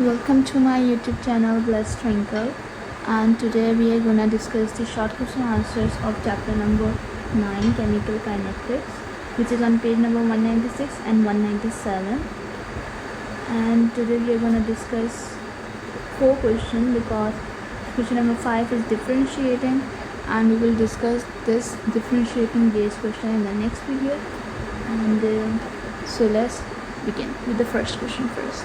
Welcome to my YouTube channel Blessed Twinkle, and today we are gonna discuss the short question answers of chapter number 9 Chemical Kinetics, which is on page number 196 and 197. And today we are gonna discuss 4 questions because question number 5 is differentiating, and we will discuss this differentiating based question in the next video. And so let's begin with the first question first.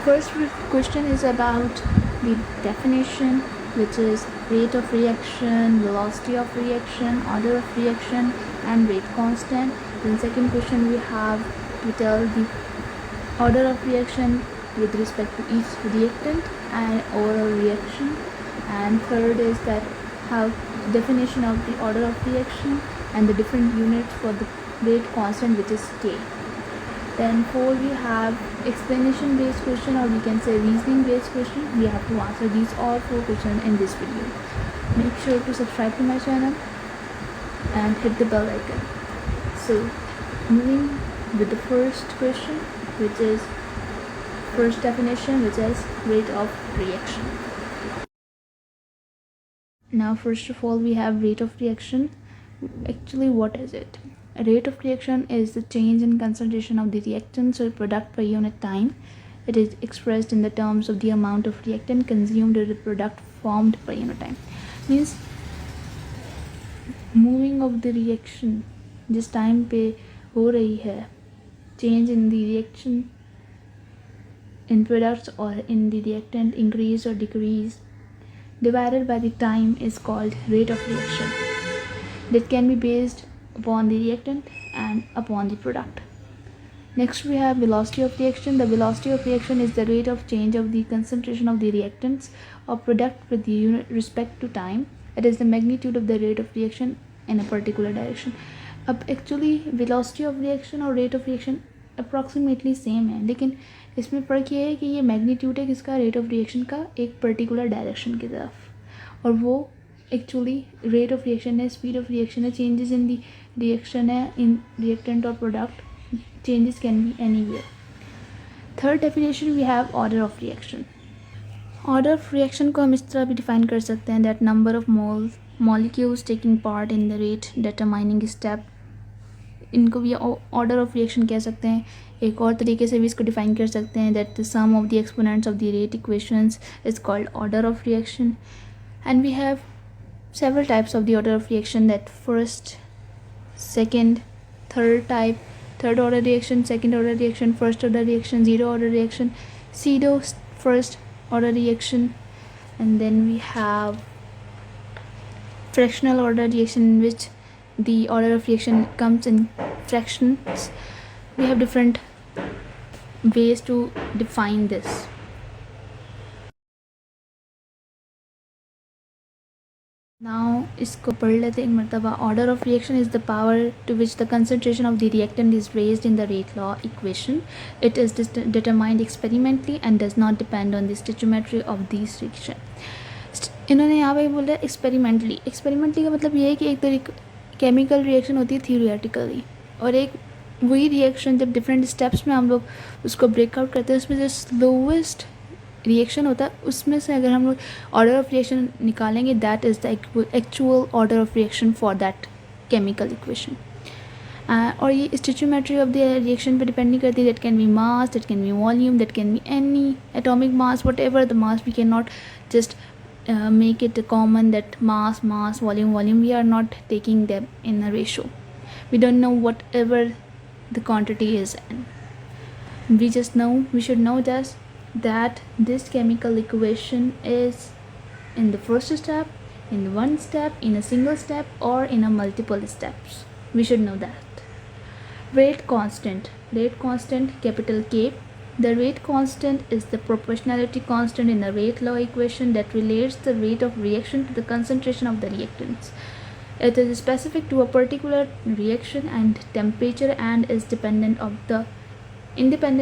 First question is about the definition, which is rate of reaction, velocity of reaction, order of reaction, and rate constant. Then second question we have to tell the order of reaction with respect to each reactant and overall reaction. And third is that how definition of the order of reaction and the different units for the rate constant, which is K. Then 4 we have explanation based question, or we can say reasoning based question. We have to answer these all 4 questions in this video. Make sure to subscribe to my channel and hit the bell icon. So moving with the first question, which is first definition, which is rate of reaction. Now first of all we have rate of reaction. Actually, what is it? A rate of reaction is the change in concentration of the reactants or product per unit time. It is expressed in the terms of the amount of reactant consumed or the product formed per unit time. Means moving of the reaction जिस time पे हो रही है, change in the reaction in products or in the reactant increase or decrease divided by the time is called rate of reaction. That can be based upon the reactant and upon the product. Next we have velocity of reaction. The velocity of reaction is the rate of change of the concentration of the reactants or product with the unit respect to time. It is the magnitude of the rate of reaction in a particular direction. अब actually velocity of reaction और rate of reaction approximately same है, लेकिन इसमें फ़र्क ये है कि ये magnitude है किसका, rate of reaction का एक particular direction की तरफ, और वो actually rate of reaction है, speed of reaction है, changes in the reaction है in reactant or product, changes can be anywhere. Third definition we have order of reaction. Order of reaction को हम इस तरह भी define कर सकते हैं that number of molecules taking part in the rate determining step. इनको भी order of reaction कह सकते हैं. एक और तरीके से भी इसको define कर सकते हैं that the sum of the exponents of the rate equations is called order of reaction. And we have several types of the order of reaction, that first, second, third type, third order reaction, second order reaction, first order reaction, zero order reaction, pseudo first order reaction. And then we have fractional order reaction, in which the order of reaction comes in fractions. We have different ways to define this. Now इसको पढ़ लेते हैं एक मरतबा. Order of reaction is the power to which the concentration of the reactant is raised in the rate law equation. It is determined experimentally and does not depend on the stoichiometry of these reaction. इन्होंने यहाँ पे बोला experimentally. Experimentally का मतलब ये है कि एक तो केमिकल रिएक्शन होती है थियोरेटिकली, और एक वही रिएक्शन जब डिफरेंट स्टेप्स में हम लोग उसको ब्रेकआउट करते हैं, उसमें जो स्लोवेस्ट रिएक्शन होता है उसमें से अगर हम लोग ऑर्डर ऑफ रिएक्शन निकालेंगे, that is the actual order of reaction for that chemical equation. और ये स्टिचियोमेट्री ऑफ द रिएक्शन पे डिपेंड नहीं करती. That can be mass, that can be volume, that can be any atomic mass, whatever the mass. We can not just make it common that mass, volume. We are not taking them in a ratio. We don't know whatever the quantity is, and we just know, we should know just that this chemical equation is in the first step, in one step, in a single step, or in a multiple steps. We should know that. Rate constant, capital K. The rate constant is the proportionality constant in the rate law equation that relates the rate of reaction to the concentration of the reactants. It is specific to a particular reaction and temperature and is independent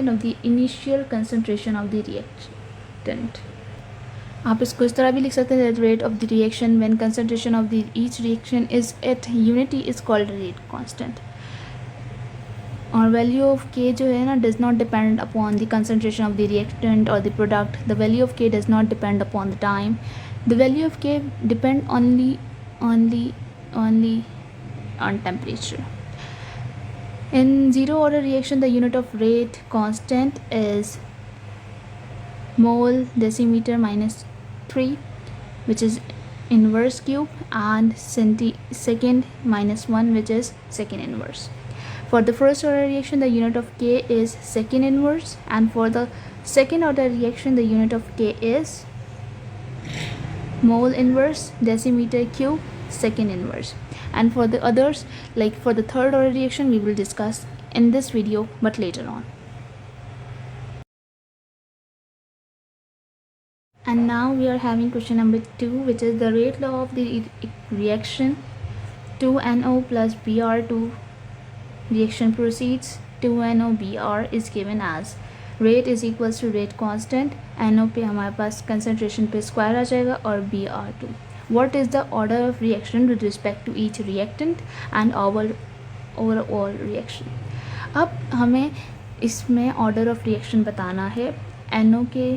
of the initial concentration of the reactant. आप इसको इस तरह भी लिख सकते हैं that rate of the reaction when concentration of the each reaction is at unity is called rate constant. और value of K जो है ना does not depend upon the concentration of the reactant और the product. The value of K does not depend upon the time. The value of K depend only on temperature. In zero order reaction, the unit of rate constant is mole decimeter minus 3, which is inverse cube, and second minus 1, which is second inverse. For the first order reaction, the unit of K is second inverse, and for the second order reaction, the unit of K is mole inverse decimeter cube second inverse. And for the others, like for the third order reaction, we will discuss in this video but later on. And now we are having question number 2, which is the rate law of the reaction 2NO plus Br2 reaction proceeds. 2NO Br is given as rate is equals to rate constant. NO पे हमारे पास concentration पे square आ जाएगा और Br2. What is the order of reaction with respect to each reactant and overall reaction? अब हमें इसमें order of reaction बताना है NO के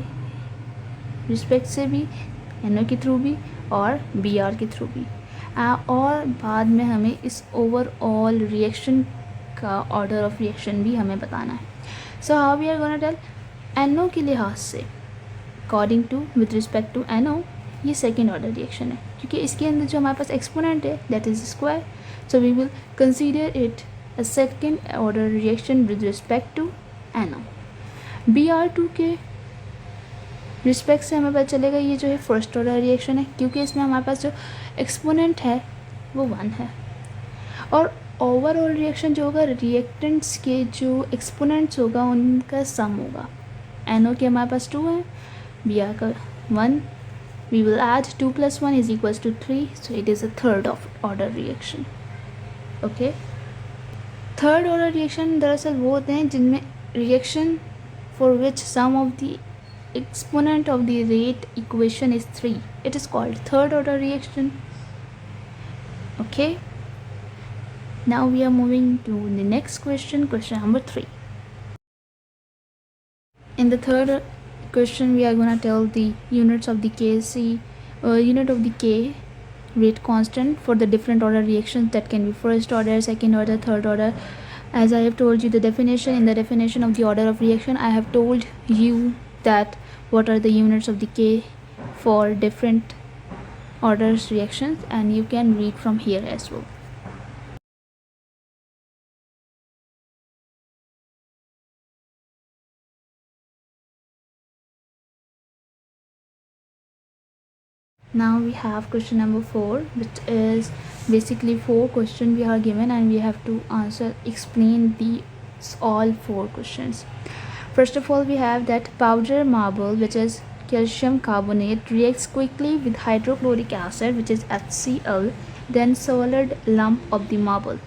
रिस्पेक्ट से भी, NO के थ्रू भी और Br के थ्रू भी, और बाद में हमें इस ओवरऑल रिएक्शन का ऑर्डर ऑफ रिएक्शन भी हमें बताना है. So how we are gonna tell NO के लिहाज से according to with respect to NO ये सेकेंड ऑर्डर रिएक्शन है क्योंकि इसके अंदर जो हमारे पास एक्सपोनेंट है that is square. So we will consider it a second order reaction with respect to NO. Br2 के रिस्पेक्ट से हमें पता चलेगा ये जो है फर्स्ट ऑर्डर रिएक्शन है क्योंकि इसमें हमारे पास जो एक्सपोनेंट है वो 1 है. और ओवरऑल रिएक्शन जो होगा रिएक्टेंट्स के जो एक्सपोनेंट्स होगा उनका सम होगा. NO के हमारे पास 2 है, Br का 1. We will add 2 plus 1 is equals to 3, so it is a third of order reaction. Okay. Third order reaction दरअसल वो होते हैं जिनमें reaction for which sum of the exponent of the rate equation is 3. It is called third order reaction. Okay. Now we are moving to the next question, question number 3. In the third question, we are gonna tell the units of the unit of the K rate constant for the different order reactions that can be first order, second order, third order. As I have told you the definition, in the definition of the order of reaction, I have told you that what are the units of the K for different orders reactions, and you can read from here as well. Now we have question number 4, which is basically 4 questions we are given and we have to explain all 4 questions. First of all, we have that powder marble, which is calcium carbonate, reacts quickly with hydrochloric acid, which is HCl, then solid lump of the marble.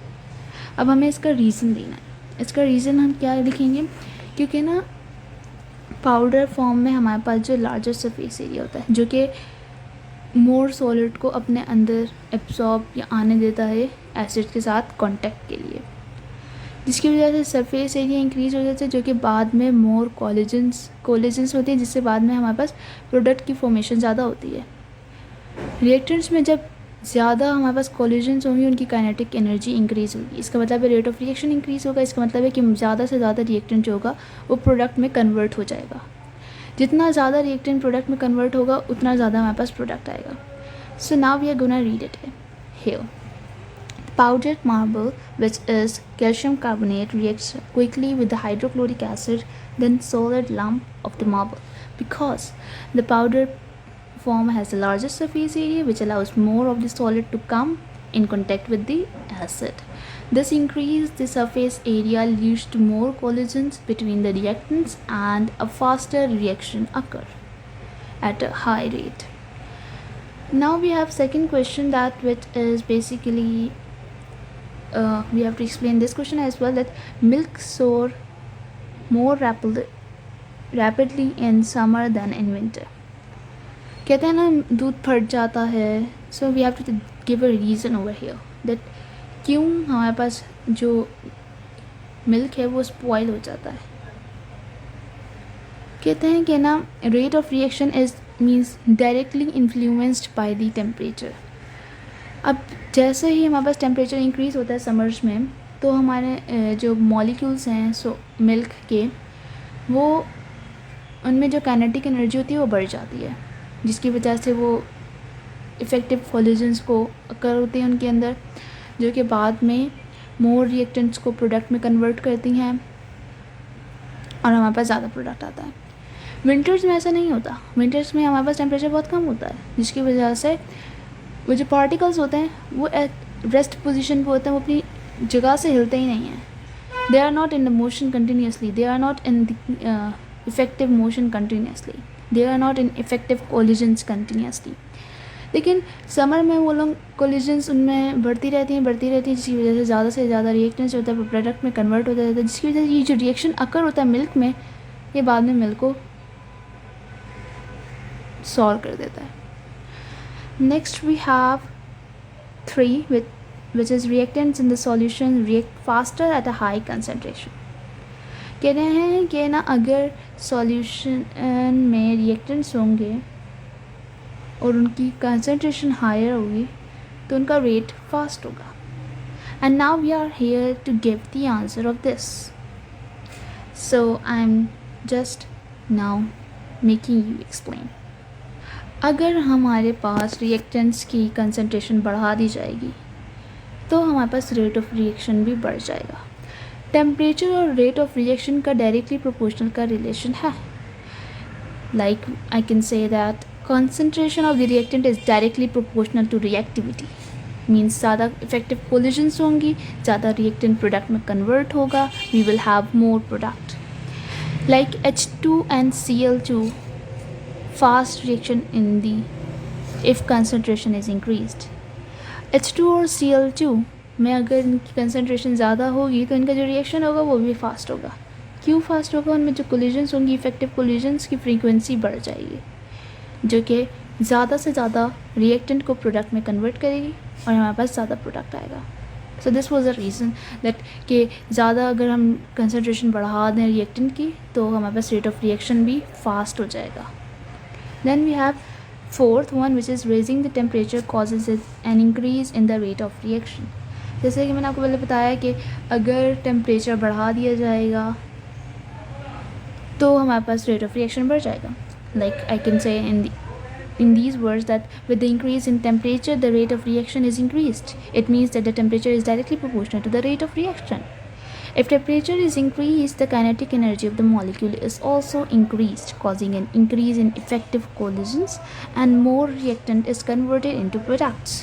अब हमें इसका reason देना है. इसका reason हम क्या लिखेंगे, क्योंकि ना पाउडर फॉर्म में हमारे पास जो लार्जर सरफेस एरिया होता है जो कि मोर सॉलिड को अपने अंदर एब्जॉर्ब या आने देता है एसिड के साथ कांटेक्ट के लिए, जिसकी वजह से सरफेस एरिया इंक्रीज हो जाता है जो कि बाद में मोर कोलिजन्स होती है, जिससे बाद में हमारे पास प्रोडक्ट की फॉर्मेशन ज़्यादा होती है. रिएक्टेंट्स में जब ज़्यादा हमारे पास कोलिजन्स होंगी उनकी काइनेटिक एनर्जी इंक्रीज होगी. इसका मतलब है रेट ऑफ रिएक्शन इंक्रीज होगा. इसका मतलब है कि ज़्यादा से ज़्यादा रिएक्टेंट जो होगा वो प्रोडक्ट में कन्वर्ट हो जाएगा. जितना ज़्यादा रिएक्टेंट प्रोडक्ट में कन्वर्ट होगा उतना ज़्यादा हमारे पास प्रोडक्ट आएगा. So now we are gonna read it here. Powdered marble, which is calcium carbonate, reacts quickly with the hydrochloric acid, then solid lump of the marble, because the powder form has the largest surface area, which allows more of the solid to come in contact with the acid. This increase the surface area leads to more collisions between the reactants and a faster reaction occur at a high rate. Now we have second question, that which is basically we have to explain this question as well, that milk sour more rapidly in summer than in winter. कहते हैं ना दूध फट जाता है. So we have to give a reason over here that क्यों हमारे पास जो मिल्क है वो स्पॉइल हो जाता है। कहते हैं कि ना rate of reaction is means directly influenced by the temperature. अब जैसे ही हमारे पास टेम्परेचर इंक्रीज़ होता है समर्स में, तो हमारे जो मॉलिक्यूल्स हैं मिल्क के, वो उनमें जो काइनेटिक एनर्जी होती है वो बढ़ जाती है, जिसकी वजह से वो इफ़ेक्टिव कोलिजन्स को अकर होते हैं उनके अंदर, जो कि बाद में मोर रिएक्टेंट्स को प्रोडक्ट में कन्वर्ट करती हैं और हमारे पास ज़्यादा प्रोडक्ट आता है। विंटर्स में ऐसा नहीं होता। विंटर्स में हमारे पास टेम्परेचर बहुत कम होता है, जिसकी वजह से वो जो पार्टिकल्स होते हैं वो रेस्ट पोजीशन पे होते हैं, वो अपनी जगह से हिलते ही नहीं हैं। They are not in the motion continuously, they are not in the effective motion continuously, they are not in effective collisions continuously. लेकिन समर में वो लोग कोलिजन्स उनमें बढ़ती रहती हैं, जिसकी वजह से ज़्यादा रिएक्टेंट्स होता है, प्रोडक्ट में कन्वर्ट होता रहता है, जिसकी वजह से ये जो रिएक्शन अकर होता है मिल्क में, ये बाद में मिल्क को सॉल्व कर देता है। Next we have 3 which is reactants in the solution react faster at a high concentration। कह रहे हैं कि ना अगर सॉल्यूशन में रिएक्टेंट्स होंगे और उनकी कंसंट्रेशन हायर होगी तो उनका रेट फास्ट होगा। And now we are here to give the answer of this, so I am just now making you explain. अगर हमारे पास रिएक्टेंट्स की कंसंट्रेशन बढ़ा दी जाएगी तो हमारे पास रेट ऑफ रिएक्शन भी बढ़ जाएगा। टेम्परेचर और रेट ऑफ रिएक्शन का डायरेक्टली प्रोपोर्शनल का रिलेशन है। Like I can say that concentration of the reactant is directly proportional to reactivity, means ज़्यादा effective collisions होंगी, ज़्यादा reactant product में convert होगा, we will have more product। like H2 and Cl2 fast reaction in the if concentration is increased। H2 और Cl2 में अगर इनकी concentration ज़्यादा होगी तो इनका जो रिएक्शन होगा वो भी फास्ट होगा। क्यों फास्ट होगा? उनमें जो कोलिजन्स होंगी, इफेक्टिव कोलिजन्स की फ्रीक्वेंसी बढ़ जाएगी, जो कि ज़्यादा से ज़्यादा रिएक्टेंट को प्रोडक्ट में कन्वर्ट करेगी और हमारे पास ज़्यादा प्रोडक्ट आएगा। So this was a reason that कि ज़्यादा अगर हम कंसनट्रेशन बढ़ा दें रिएक्टेंट की तो हमारे पास रेट ऑफ रिएक्शन भी फास्ट हो जाएगा। Then we have fourth one which is raising the temperature causes an increase in the rate of reaction. जैसे कि मैंने आपको पहले बताया कि अगर टेम्परेचर बढ़ा दिया जाएगा तो हमारे पास रेट ऑफ रिएक्शन बढ़ जाएगा। Like I can say in these words that with the increase in temperature the rate of reaction is increased. It means that the temperature is directly proportional to the rate of reaction. If temperature is increased, the kinetic energy of the molecule is also increased, causing an increase in effective collisions and more reactant is converted into products.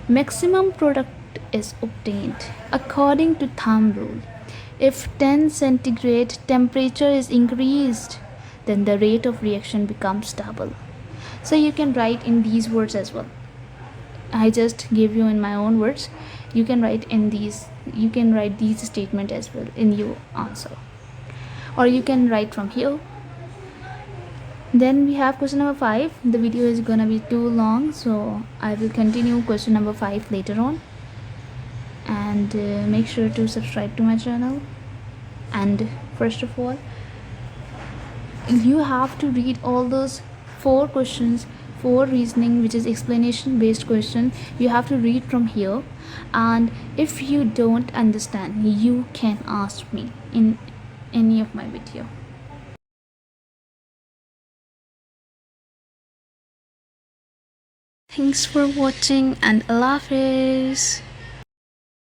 Maximum product is obtained according to thumb rule. If 10 centigrade temperature is increased, then the rate of reaction becomes double. So you can write in these words as well. I just gave you in my own words. You can write in these. You can write these statement as well in your answer, or you can write from here. Then we have question number 5. The video is gonna be too long, so I will continue question number 5 later on. And make sure to subscribe to my channel. And first of all, you have to read all those 4 questions, 4 reasoning which is explanation based question. You have to read from here, and if you don't understand you can ask me in any of my video. Thanks for watching and Allah Hafiz.